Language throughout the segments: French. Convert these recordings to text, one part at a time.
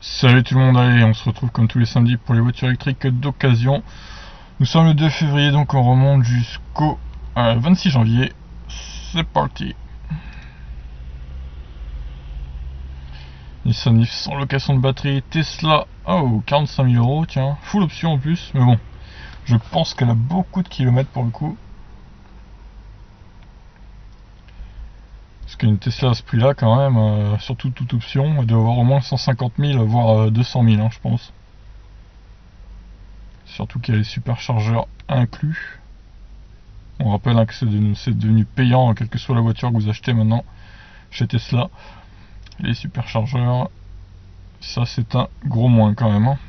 Salut tout le monde, allez, on se retrouve comme tous les samedis pour les voitures électriques d'occasion. Nous sommes le 2 février, donc on remonte jusqu'au 26 janvier. C'est parti. Nissan Leaf sans location de batterie, Tesla, oh 45 000 euros, tiens, full option en plus, mais bon, je pense qu'elle a beaucoup de kilomètres pour le coup. Parce qu'une Tesla à ce prix là quand même, surtout toute option, elle doit avoir au moins 150 000 voire 200 000 hein, je pense. Surtout qu'il y a les superchargeurs inclus. On rappelle hein, que c'est devenu payant quelle que soit la voiture que vous achetez maintenant chez Tesla. Les superchargeurs, ça c'est un gros moins quand même hein.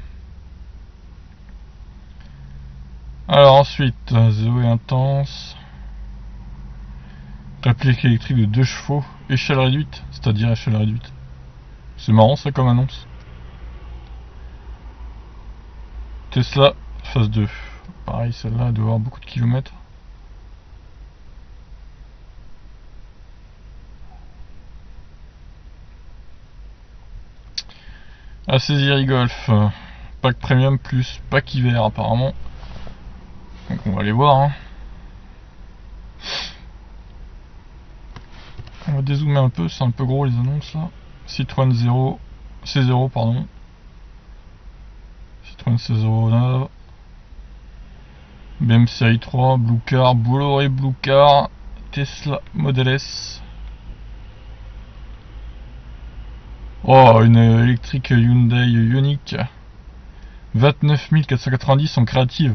Alors ensuite, Zoé Intense, réplique électrique de 2 chevaux, échelle réduite, c'est-à-dire échelle réduite. C'est marrant ça comme annonce. Tesla phase 2. Pareil, celle-là doit avoir beaucoup de kilomètres. A6 Golf, pack premium plus pack hiver apparemment. Donc on va aller voir hein. On va dézoomer un peu, c'est un peu gros les annonces là. Citroën C0 pardon. Citroën C09. BM série 3, Blue Car, Bolloré Blue Car, Tesla Model S. Oh, une électrique Hyundai Ioniq 29 490 en créative.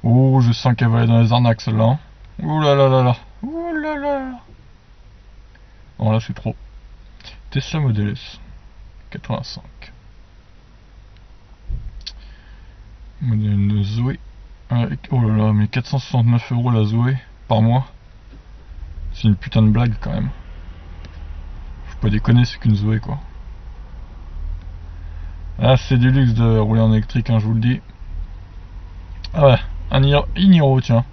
Oh, je sens qu'elle va aller dans les arnaques celle-là hein. Ouh là là là là. Ouh là là. Oh là c'est trop. Tesla Model S 85. Modèle Zoé avec, oh là là, mais 469 € la Zoé par mois. C'est une putain de blague quand même. Faut pas déconner, c'est qu'une Zoé quoi. Ah, c'est du luxe de rouler en électrique, hein, je vous le dis. Ah ouais, un Iniro, tiens.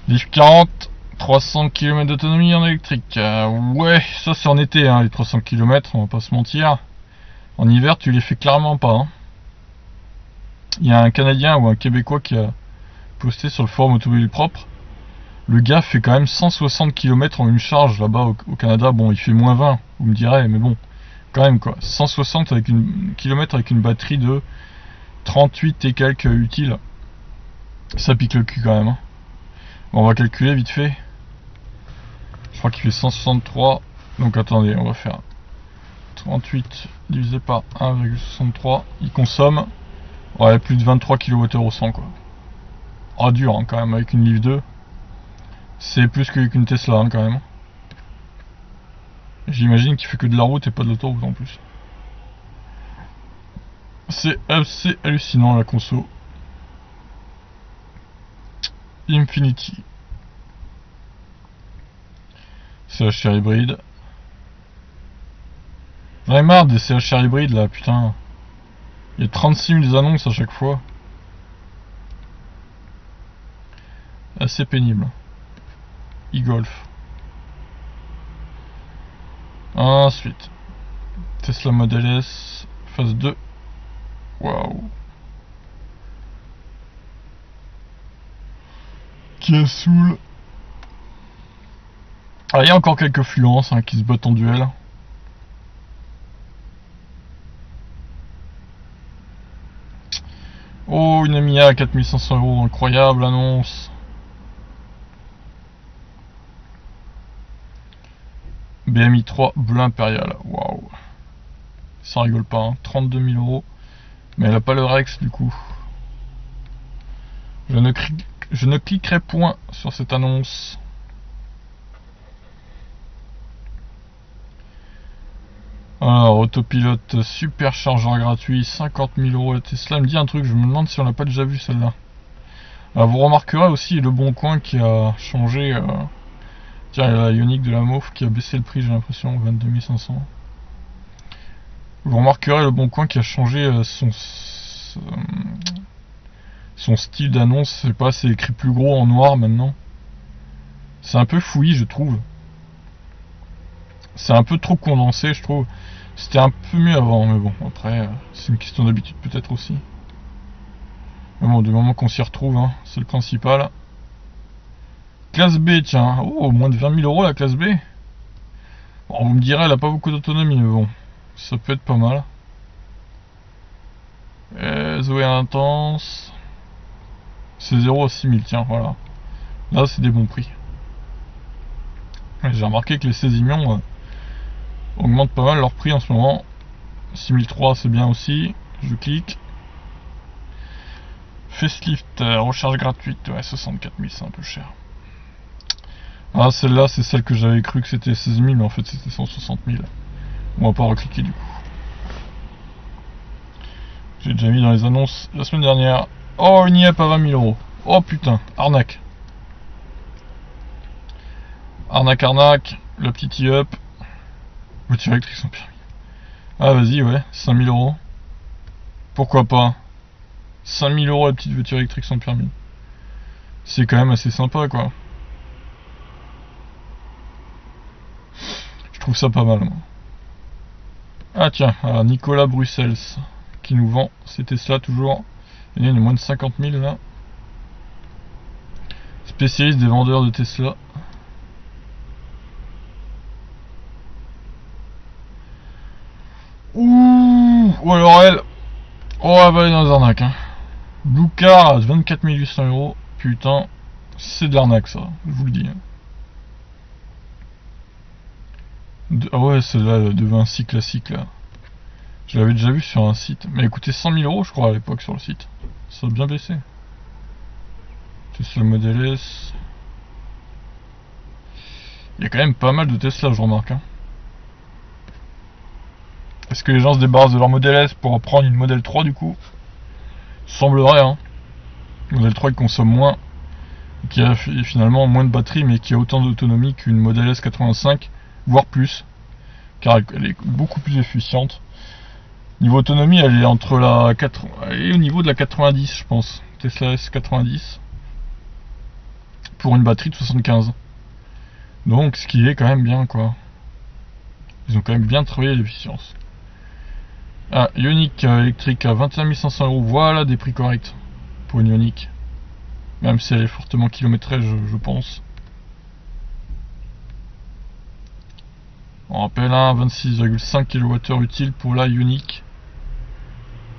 Leaf 40, 300 km d'autonomie en électrique. Ouais, ça c'est en été, hein, les 300 km, on va pas se mentir. En hiver, tu les fais clairement pas. Hein. Il y a un Canadien ou un Québécois qui a posté sur le forum Automobile Propre. Le gars fait quand même 160 km en une charge là-bas au Canada. Bon, il fait moins 20, vous me direz, mais bon, quand même quoi. 160 avec km avec une batterie de 38 et quelques utiles. Ça pique le cul quand même. Hein. Bon, on va calculer vite fait. Je crois qu'il fait 163. Donc attendez, on va faire 38 divisé par 1,63. Il consomme ouais, plus de 23 kWh au 100 quoi. Ah dur hein, quand même avec une Leaf 2. C'est plus qu'une Tesla hein, quand même. J'imagine qu'il fait que de la route et pas de l'autoroute en plus. C'est assez hallucinant la conso. Infinity. CHR hybride. J'en ai marre des CHR hybrides là, putain. Il y a 36 000 annonces à chaque fois. Assez pénible. E-Golf. Ensuite. Tesla Model S. Phase 2. Waouh. Kia Soul. Ah, il y a encore quelques fluences hein, qui se battent en duel. Oh, une Amiya à 4500 €, incroyable annonce. BMI 3 bleu impérial, waouh. Ça rigole pas, hein. 32 000 €. Mais elle a pas le Rex du coup. Je ne cliquerai point sur cette annonce. Alors, autopilote superchargeur gratuit, 50 000 € la Tesla. Elle me dit un truc, je me demande si on l'a pas déjà vu celle-là. Alors, vous remarquerez aussi Le Bon Coin qui a changé. Tiens, il y a la Ioniq de la MAUF qui a baissé le prix, j'ai l'impression, 22 500. Vous remarquerez Le Bon Coin qui a changé son style d'annonce. Je sais pas, c'est écrit plus gros en noir maintenant. C'est un peu fouillis, je trouve. C'est un peu trop condensé, je trouve. C'était un peu mieux avant, mais bon, après, c'est une question d'habitude peut-être aussi. Mais bon, du moment qu'on s'y retrouve, hein, c'est le principal. Classe B, tiens. Oh, moins de 20 000 € la classe B. Bon, vous me direz, elle a pas beaucoup d'autonomie, mais bon, ça peut être pas mal. Zoé intense. C'est 0 à 6000, tiens, voilà. Là, c'est des bons prix. J'ai remarqué que les 16 millions augmentent pas mal leur prix en ce moment. 6003, c'est bien aussi. Je clique. Facelift, recharge gratuite, ouais, 64 000, c'est un peu cher. Ah, celle-là, c'est celle que j'avais cru que c'était 16 000, mais en fait, c'était 160 000. On va pas recliquer du coup. J'ai déjà mis dans les annonces la semaine dernière. Oh, une IEP à 20 000 €. Oh putain, arnaque. Arnaque, le petit IEP. Voiture électrique sans permis. Ah, vas-y, ouais, 5 000 €. Pourquoi pas 5 000 € la petite voiture électrique sans permis. C'est quand même assez sympa, quoi. Je trouve ça pas mal, moi. Ah tiens, alors Nicolas Bruxelles qui nous vend ces Tesla toujours. Il y en a moins de 50 000 là. Spécialiste des vendeurs de Tesla. Ouh, ou alors elle. Oh, elle va aller dans les arnaques, hein. Blue Car à 24 800 €. Putain, c'est de l'arnaque ça, je vous le dis. Ah ouais, celle-là de Vinci classique là. Je l'avais déjà vu sur un site. Mais elle coûtait 100 000 € je crois à l'époque sur le site. Ça a bien baissé. Tesla Model S. Il y a quand même pas mal de Tesla, je remarque. Hein. Est-ce que les gens se débarrassent de leur Model S pour prendre une Model 3 du coup? Semblerait, hein. Model 3 qui consomme moins, qui a finalement moins de batterie, mais qui a autant d'autonomie qu'une Model S 85, voire plus, car elle est beaucoup plus efficiente. Niveau autonomie, elle est entre la 4, elle est au niveau de la 90, je pense. Tesla S 90 pour une batterie de 75. Donc, ce qui est quand même bien, quoi. Ils ont quand même bien travaillé l'efficience. Ah, Ioniq électrique à 21 500 €. Voilà des prix corrects pour une Ioniq. Même si elle est fortement kilométrée, je pense. On rappelle, 26,5 kWh utile pour la Ioniq.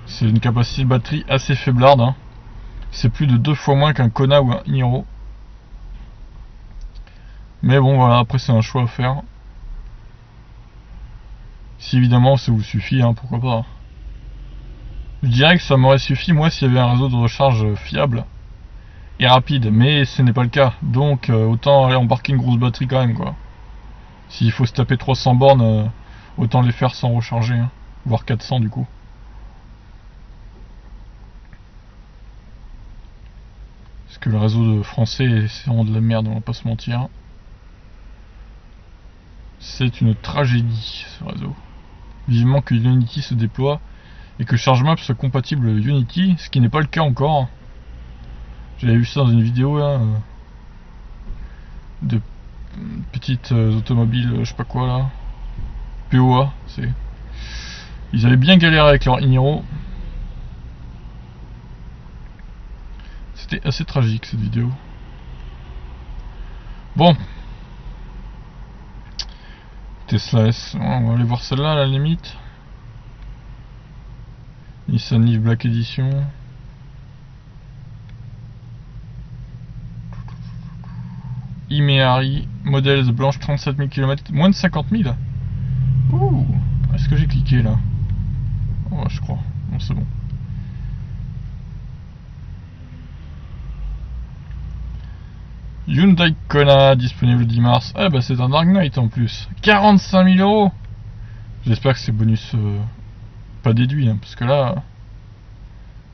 C'est une capacité de batterie assez faiblarde. Hein. C'est plus de 2 fois moins qu'un Kona ou un Niro. Mais bon, voilà, après c'est un choix à faire. Si évidemment ça vous suffit, hein, pourquoi pas. Je dirais que ça m'aurait suffi, moi, s'il y avait un réseau de recharge fiable et rapide. Mais ce n'est pas le cas. Donc, autant aller embarquer une grosse batterie quand même, quoi. S'il faut se taper 300 bornes, autant les faire sans recharger. Hein. Voire 400 du coup. Parce que le réseau français, c'est vraiment de la merde, on va pas se mentir. C'est une tragédie, ce réseau. Vivement que Unity se déploie et que ChargeMap soit compatible Unity, ce qui n'est pas le cas encore. J'avais vu ça dans une vidéo là, de petites automobiles, je sais pas quoi là, POA, c'est. Ils avaient bien galéré avec leur Niro. C'était assez tragique cette vidéo. Bon. Tesla S, on va aller voir celle-là à la limite. Nissan Leaf Black Edition. Imeari, modèle blanche 37 000 km, moins de 50 000. Ouh, est-ce que j'ai cliqué là? Oh, je crois. Bon, c'est bon. Hyundai Kona, disponible le 10 mars. Ah bah c'est un Dark Knight en plus. 45 000 €. J'espère que c'est bonus pas déduit, hein, parce que là,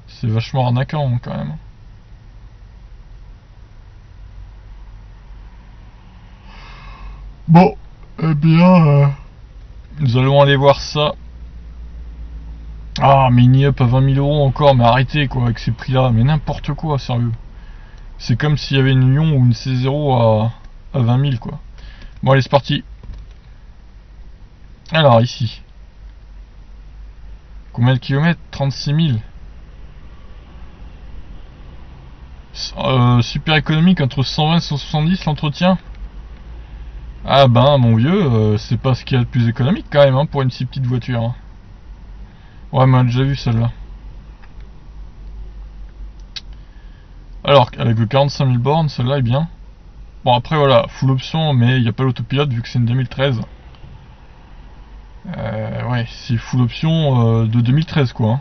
c'est vachement arnaquant quand même. Bon, eh bien, nous allons aller voir ça. Ah, mais une up à 20 000 € encore, mais arrêtez quoi avec ces prix là, mais n'importe quoi, sérieux. C'est comme s'il y avait une Lyon ou une C0 à 20 000 quoi. Bon allez c'est parti. Alors ici, Combien de kilomètres? 36 000. Super économique, entre 120 et 170 l'entretien. Ah ben mon vieux, c'est pas ce qu'il y a de plus économique quand même, hein, pour une si petite voiture, hein. Ouais, mais on a déjà vu celle-là. Alors, avec le 45 000 bornes, celle-là est bien. Bon, après voilà, full option, mais il n'y a pas l'autopilote vu que c'est une 2013. Ouais, c'est full option de 2013 quoi, hein.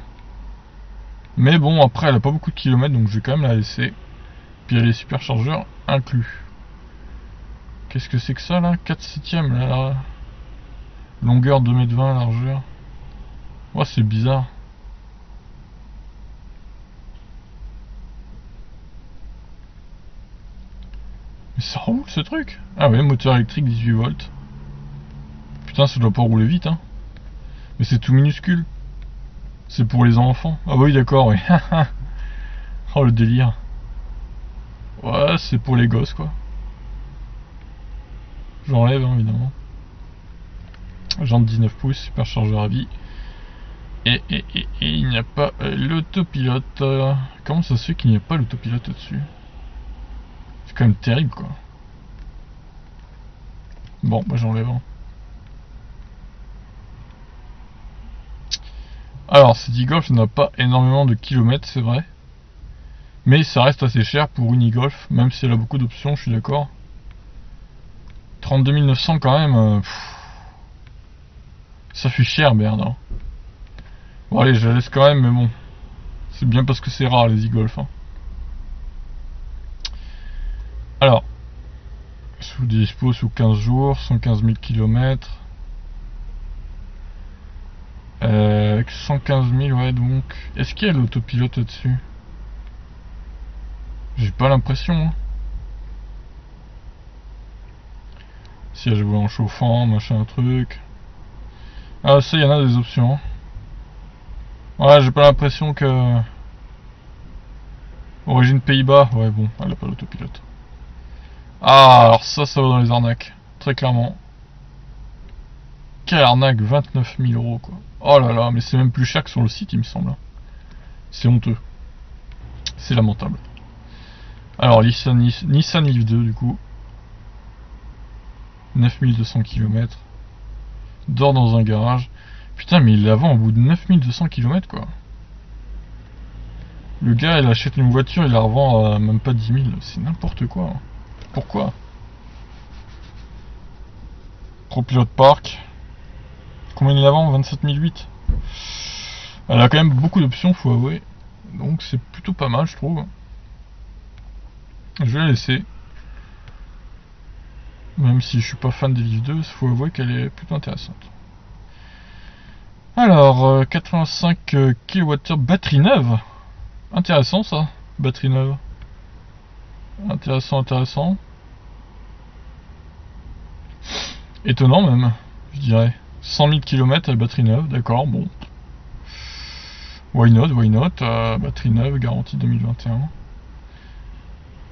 Mais bon, après elle a pas beaucoup de kilomètres, donc je vais quand même la laisser. Puis elle est superchargeur inclus. Qu'est-ce que c'est que ça là? 4/7, là. Longueur 2,20 m, largeur. Ouais, c'est bizarre. Mais ça roule ce truc? Ah ouais, moteur électrique 18 volts. Putain, ça doit pas rouler vite, hein. Mais c'est tout minuscule. C'est pour les enfants. Ah bah oui, d'accord, oui. Oh le délire. Ouais, c'est pour les gosses quoi. J'enlève hein, évidemment. Jante 19 pouces, superchargeur à vie. Et il n'y a pas l'autopilote. Comment ça se fait qu'il n'y a pas l'autopilote au-dessus? C'est quand même terrible quoi. Bon, bah j'enlève. Hein. Alors, cette e-Golf n'a pas énormément de kilomètres, c'est vrai. Mais ça reste assez cher pour une e-Golf, même si elle a beaucoup d'options, je suis d'accord. 32 900 quand même. Ça fait cher, merde. Hein. Bon allez, je la laisse quand même, mais bon. C'est bien parce que c'est rare les e-Golf. Hein. Alors, sous dispo sous 15 jours, 115 000 km. Avec 115 000, ouais, donc. Est-ce qu'il y a l'autopilote au-dessus? J'ai pas l'impression. Hein. Siège volant chauffant, machin, truc. Ah, ça, il y en a des options. Hein. Ouais, j'ai pas l'impression que. Origine Pays-Bas, ouais, bon, elle a pas l'autopilote. Ah, alors ça va dans les arnaques. Très clairement. Quelle arnaque, 29 000 euros, quoi. Oh là là, mais c'est même plus cher que sur le site, il me semble. C'est honteux. C'est lamentable. Alors, Nissan Leaf 2, du coup. 9200 km. Dort dans un garage. Putain, mais il la vend au bout de 9200 km, quoi. Le gars, il achète une voiture, il la revend à même pas 10 000. C'est n'importe quoi. Hein. Pourquoi? ProPilot Park. Combien il la vend? 27 008. Elle a quand même beaucoup d'options, faut avouer. Donc c'est plutôt pas mal, je trouve. Je vais la laisser. Même si je suis pas fan des Leaf 2, faut avouer qu'elle est plutôt intéressante. Alors, 85 kWh batterie neuve. Intéressant ça, batterie neuve. Intéressant. Étonnant même, je dirais. 100 000 km à batterie neuve, d'accord, bon. Why not, batterie neuve, garantie 2021.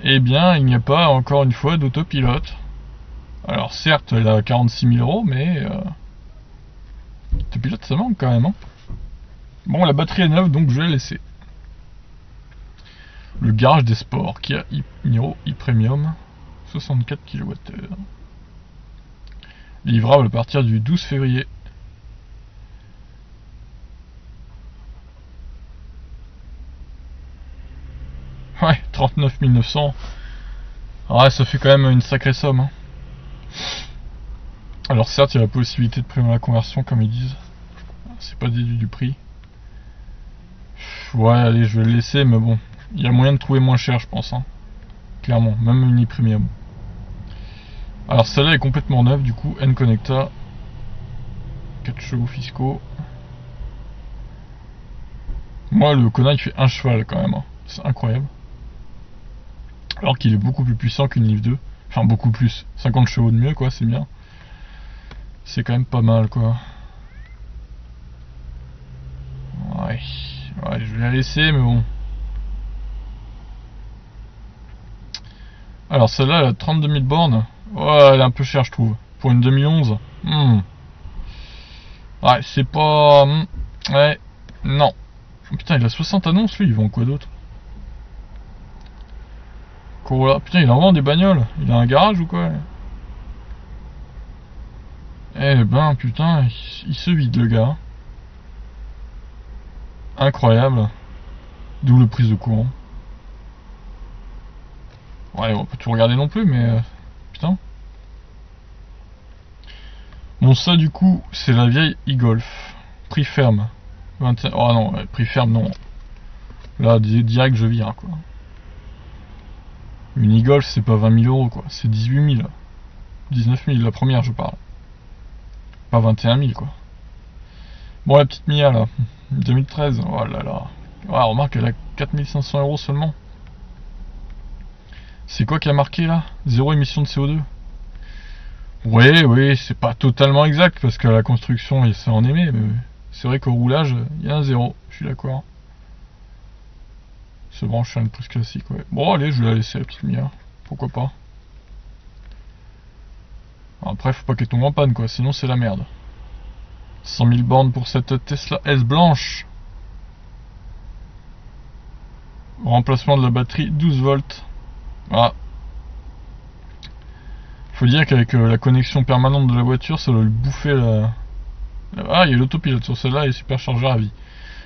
Eh bien, il n'y a pas, encore une fois, d'autopilote. Alors certes, elle a 46 000 euros, mais... Autopilote, ça manque quand même, hein. Bon, la batterie est neuve, donc je vais la laisser. Le garage des sports, Kia Niro e-Premium, 64 kWh. Livrable à partir du 12 février. Ouais, 39 900. Ouais, ça fait quand même une sacrée somme. Hein. Alors certes, il y a la possibilité de prévoir la conversion, comme ils disent. C'est pas déduit du prix. Ouais, allez, je vais le laisser, mais bon. Il y a moyen de trouver moins cher, je pense. Hein. Clairement, même une e-Premium. Alors celle-là est complètement neuve, du coup, N-Connecta. 4 chevaux fiscaux. Moi, le Kona, il fait 1 cheval quand même. Hein. C'est incroyable. Alors qu'il est beaucoup plus puissant qu'une Leaf 2. Enfin, beaucoup plus. 50 chevaux de mieux, quoi, c'est bien. C'est quand même pas mal, quoi. Ouais, je vais la laisser, mais bon. Alors celle-là, elle a 32 000 bornes. Ouais, elle est un peu chère, je trouve. Pour une 2011. Ouais, c'est pas... Ouais, Non. Oh, putain, il a 60 annonces, lui, il vend quoi d'autre? Corolla. Putain, il en vend des bagnoles. Il a un garage ou quoi? Eh ben, putain, il se vide, le gars. Incroyable. Double prise de courant. Ouais, on peut tout regarder non plus, mais... putain. Bon, ça, du coup, c'est la vieille e-Golf. Prix ferme. 21... Oh non, prix ferme, non. Là, direct, je vire, quoi. Une e-Golf, c'est pas 20 000 euros, quoi. C'est 18 000. 19 000, la première, je parle. Pas 21 000, quoi. Bon, la petite Mia, là. 2013. Oh là là. Ouais, remarque, elle a 4 500 euros seulement. C'est quoi qui a marqué, là? Zéro émission de CO2. Oui, oui, c'est pas totalement exact, parce qu'à la construction, ça en émet, mais c'est vrai qu'au roulage, il y a un zéro. Je suis d'accord. Se branche sur une prise classique, ouais. Bon, allez, je vais la laisser, la petite Mia. Pourquoi pas. Après, faut pas qu'elle tombe en panne, quoi, sinon c'est la merde. 100 000 bornes pour cette Tesla S blanche. Remplacement de la batterie 12 volts. Ah. Faut dire qu'avec la connexion permanente de la voiture, ça doit lui bouffer la... Ah, il y a l'autopilote sur celle-là et superchargeur à vie.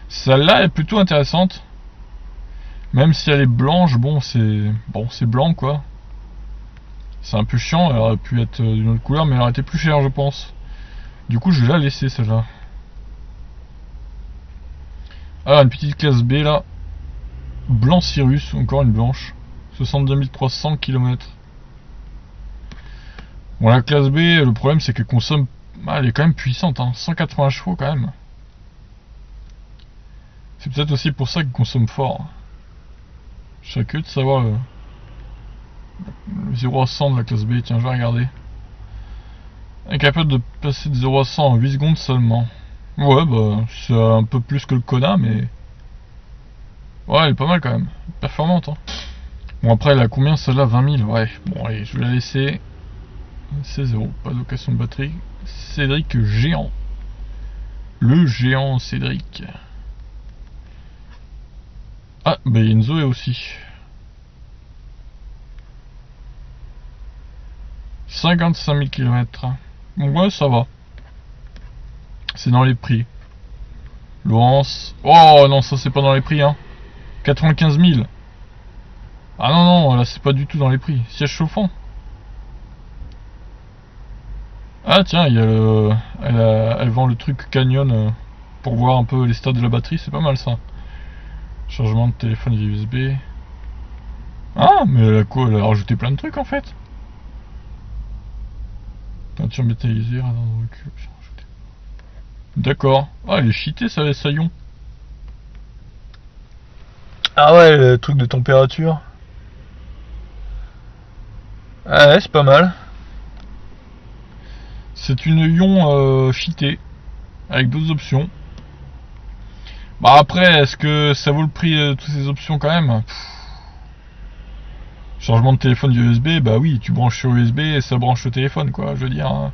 Celle-là est plutôt intéressante. Même si elle est blanche, bon, c'est blanc, quoi. C'est un peu chiant, elle aurait pu être d'une autre couleur, mais elle aurait été plus chère, je pense. Du coup, je vais la laisser, celle-là. Alors, une petite classe B, là. Blanc Cirrus, encore une blanche. 62 300 km. Bon, la classe B, le problème, c'est qu'elle consomme... Ah, elle est quand même puissante, hein. 180 chevaux, quand même. C'est peut-être aussi pour ça qu'elle consomme fort. Je serais curieux de savoir le 0 à 100 de la classe B. Tiens, je vais regarder. Incapable de passer de 0 à 100 en 8 secondes seulement. Ouais, bah, c'est un peu plus que le Kona, mais... Ouais, elle est pas mal quand même. Performante, hein. Bon, après, elle a combien celle-là? 20 000. Ouais, bon, allez, je vais la laisser. C'est 0. Pas de location de batterie. Cédric Géant. Le géant Cédric. Ah, bah, il y a une Zoé aussi. 55 000 km. Ouais, ça va. C'est dans les prix. Laurence. Oh non, ça c'est pas dans les prix, hein. 95 000. Ah non, non, là c'est pas du tout dans les prix. Siège chauffant. Ah tiens, il y a le... Elle vend le truc Canyon pour voir un peu les stats de la batterie, c'est pas mal ça. Chargement de téléphone via USB. Ah, mais elle a quoi? Elle a rajouté plein de trucs en fait. Peinture métallisée, radar de recul. D'accord. Ah, elle est cheatée, ça, Saillon. Ah ouais, le truc de température. Ah ouais, c'est pas mal. C'est une Ion cheatée, avec d'autres options. Bah après, est-ce que ça vaut le prix de toutes ces options quand même? Changement de téléphone USB, bah oui, tu branches sur USB et ça branche le téléphone, quoi, je veux dire. Hein.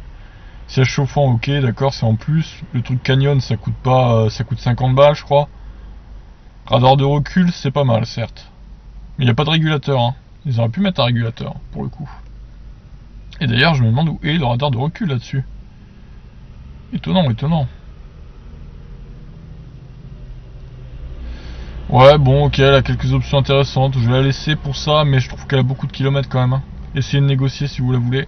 Siège chauffant, ok, d'accord, c'est en plus. Le truc Canyon, ça coûte pas, ça coûte 50 balles, je crois. Radar de recul, c'est pas mal, certes. Mais il n'y a pas de régulateur, hein. Ils auraient pu mettre un régulateur, pour le coup. Et d'ailleurs, je me demande où est le radar de recul là-dessus. Étonnant, étonnant. Ouais, bon, ok, elle a quelques options intéressantes. Je vais la laisser pour ça, mais je trouve qu'elle a beaucoup de kilomètres quand même. Hein. Essayez de négocier si vous la voulez.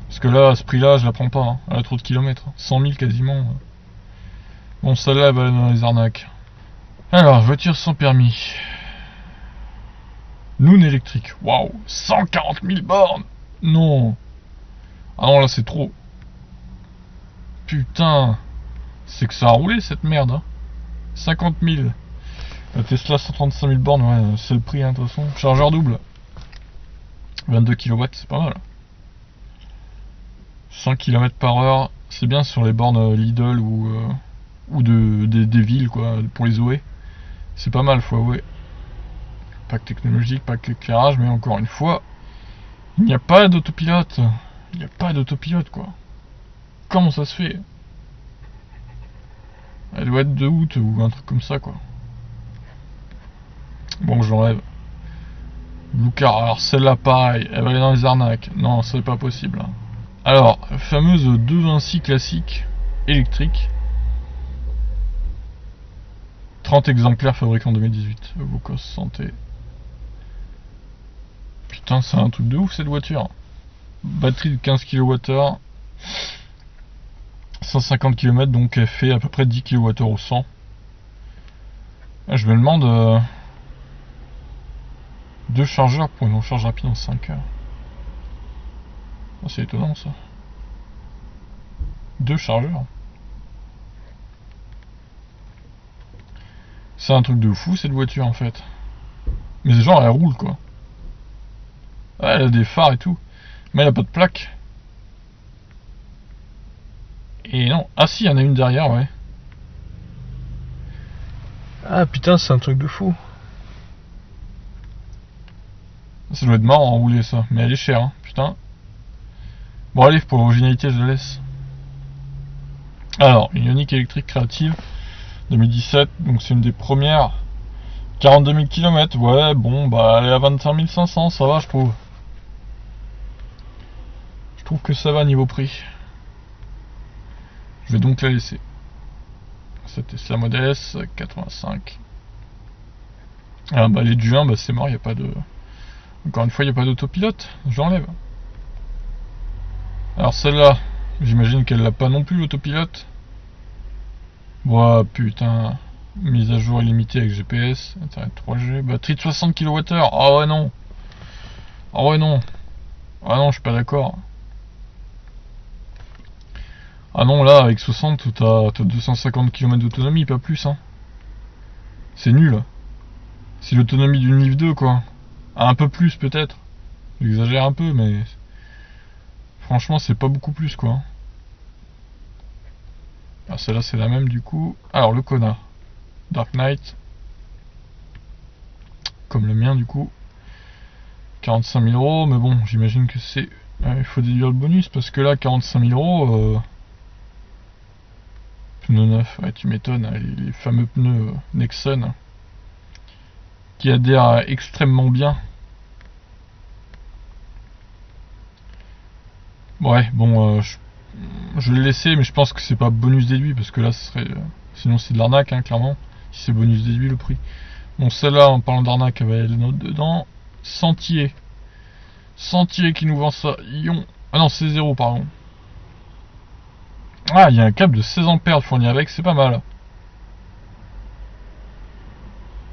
Parce que là, à ce prix-là, je la prends pas. Hein. Elle a trop de kilomètres. 100 000 quasiment. Bon, celle-là, elle va aller dans les arnaques. Alors, voiture sans permis. Noon électrique. Waouh, 140 000 bornes. Non. Ah non, là, c'est trop. Putain. C'est que ça a roulé, cette merde. Hein. 50 000. La Tesla 135 000 bornes, ouais, c'est le prix, hein, de toute façon. Chargeur double. 22 kW, c'est pas mal. 100 km par heure, c'est bien sur les bornes Lidl ou des villes, quoi, pour les OE. C'est pas mal, faut avouer. Pack technologique, pack éclairage, mais encore une fois, il n'y a pas d'autopilote. Il n'y a pas d'autopilote, quoi. Comment ça se fait? Elle doit être de août ou un truc comme ça, quoi. Bon, j'enlève. Blue Car, alors celle-là, pareil, elle va aller dans les arnaques. Non, c'est pas possible. Hein. Alors, fameuse 226 classique, électrique. 30 exemplaires fabriqués en 2018. Vocos Santé. Putain, c'est un truc de ouf cette voiture. Batterie de 15 kWh. 150 km, donc elle fait à peu près 10 kWh au 100. Je me demande... deux chargeurs pour une recharge rapide en 5 heures. Oh, c'est étonnant ça. Deux chargeurs. C'est un truc de fou cette voiture en fait. Mais genre elle roule quoi. Ouais, elle a des phares et tout. Mais elle a pas de plaque. Et non. Ah si, il y en a une derrière, ouais. Ah putain, c'est un truc de fou. Ça doit être marrant à rouler ça. Mais elle est chère, hein, putain. Bon allez, pour l'originalité je la laisse. Alors, une Ioniq électrique créative 2017, donc c'est une des premières. 42 000 km, ouais, bon, bah elle est à 25 500, ça va je trouve. Je trouve que ça va niveau prix. Je vais donc la laisser. Cette Tesla Model S 85. Ah bah les du 1, bah c'est mort, il n'y a pas de... Encore une fois, il n'y a pas d'autopilote, j'enlève. Alors celle-là, j'imagine qu'elle l'a pas non plus l'autopilote. Ouah putain, mise à jour illimitée avec GPS, internet 3G, batterie de 60 kWh, ah ouais non. Ah ouais non. Ah non, je suis pas d'accord. Ah non, là avec 60 t'as 250 km d'autonomie, pas plus hein. C'est nul. C'est l'autonomie d'une Leaf 2 quoi. Ah, un peu plus peut-être. J'exagère un peu mais... Franchement c'est pas beaucoup plus quoi. Ah, celle-là c'est la même du coup. Alors le Kona Dark Knight, comme le mien du coup, 45 000 euros, mais bon j'imagine que c'est... il faut déduire le bonus parce que là 45 000 euros, pneus neufs, ouais tu m'étonnes, les fameux pneus Nexon qui adhèrent extrêmement bien. Ouais bon, je l'ai laissé mais je pense que c'est pas bonus déduit parce que là ce serait... sinon c'est de l'arnaque hein, clairement, si c'est bonus déduit le prix. Bon celle-là en parlant d'arnaque, elle va aller dedans. Sentier qui nous vend ça. Ion. Ah non c'est 0 pardon. Ah il y a un câble de 16 ampères fourni avec, c'est pas mal.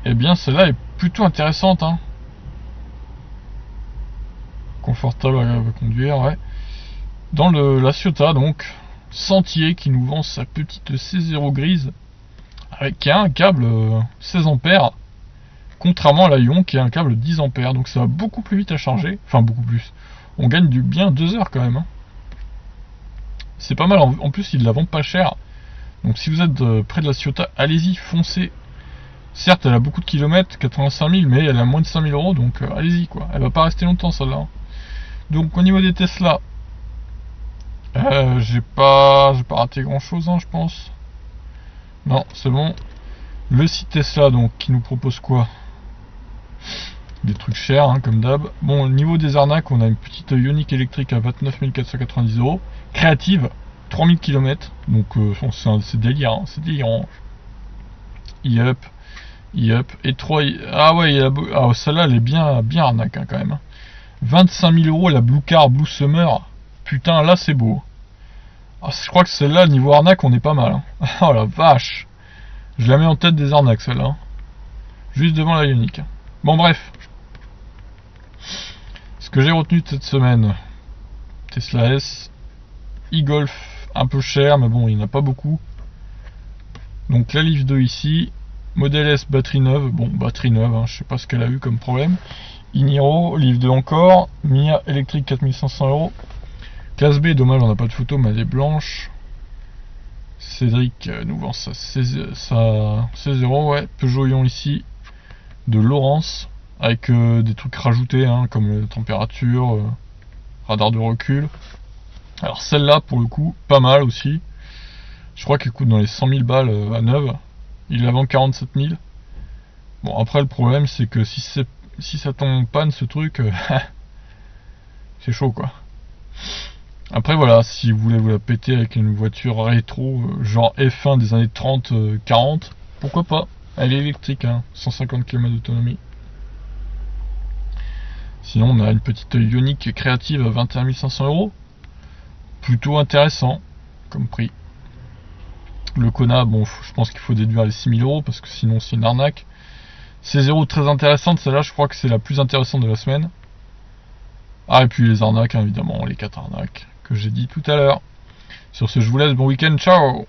Eh bien celle-là est plutôt intéressante hein. Confortable à conduire, ouais. Dans la Ciotat donc, Sentier qui nous vend sa petite C0 grise avec un câble 16 ampères, contrairement à la Ion qui a un câble 10 ampères, donc ça va beaucoup plus vite à charger, enfin beaucoup plus. On gagne du bien 2 heures quand même. Hein. C'est pas mal, en plus ils la vendent pas cher. Donc si vous êtes près de la Ciotat, allez-y, foncez. Certes elle a beaucoup de kilomètres, 85 000, mais elle a moins de 5 000 euros, donc allez-y quoi. Elle va pas rester longtemps celle-là. Hein. Donc au niveau des Tesla, j'ai pas raté grand chose hein, je pense. Non c'est bon. Le site Tesla donc qui nous propose quoi? Des trucs chers hein, comme d'hab. Bon au niveau des arnaques, on a une petite Ioniq électrique à 29 490 euros. Créative, 3000 km. Donc c'est délire, hein, c'est délirant. E-up. Et 3... Ah ouais, ah, celle-là elle est bien arnaque hein, quand même. 25 000 euros la Blue Car Blue Summer. Putain là c'est beau. Ah, je crois que celle-là niveau arnaque on est pas mal. Hein. Oh la vache. Je la mets en tête des arnaques celle-là. Hein. Juste devant la Ioniq. Bon bref. Ce que j'ai retenu de cette semaine. Tesla S. E-Golf un peu cher mais bon il n'y en a pas beaucoup. Donc la Leaf 2 ici. Model S batterie neuve. Bon batterie neuve hein, je sais pas ce qu'elle a eu comme problème. Iniro, Leaf 2 encore. Mia électrique 4500 euros. Classe B, dommage on n'a pas de photo mais elle est blanche. Cédric nous vend ça 16 euros, ouais. Peugeot Ion ici de Laurence avec des trucs rajoutés hein, comme température, radar de recul. Alors celle-là pour le coup pas mal aussi. Je crois qu'il coûte dans les 100 000 balles à neuve. Il la vend 47 000. Bon, après le problème c'est que si ça tombe en panne ce truc, c'est chaud quoi. Après voilà, si vous voulez vous la péter avec une voiture rétro, genre F1 des années 30-40, pourquoi pas. Elle est électrique, hein, 150 km d'autonomie. Sinon on a une petite Ioniq créative à 21 500 €. Plutôt intéressant comme prix. Le Kona, bon, je pense qu'il faut déduire les 6 000 € parce que sinon c'est une arnaque. C0 très intéressante, celle-là je crois que c'est la plus intéressante de la semaine. Ah, et puis les arnaques, hein, évidemment, les 4 arnaques que j'ai dit tout à l'heure. Sur ce, je vous laisse, bon week-end, ciao!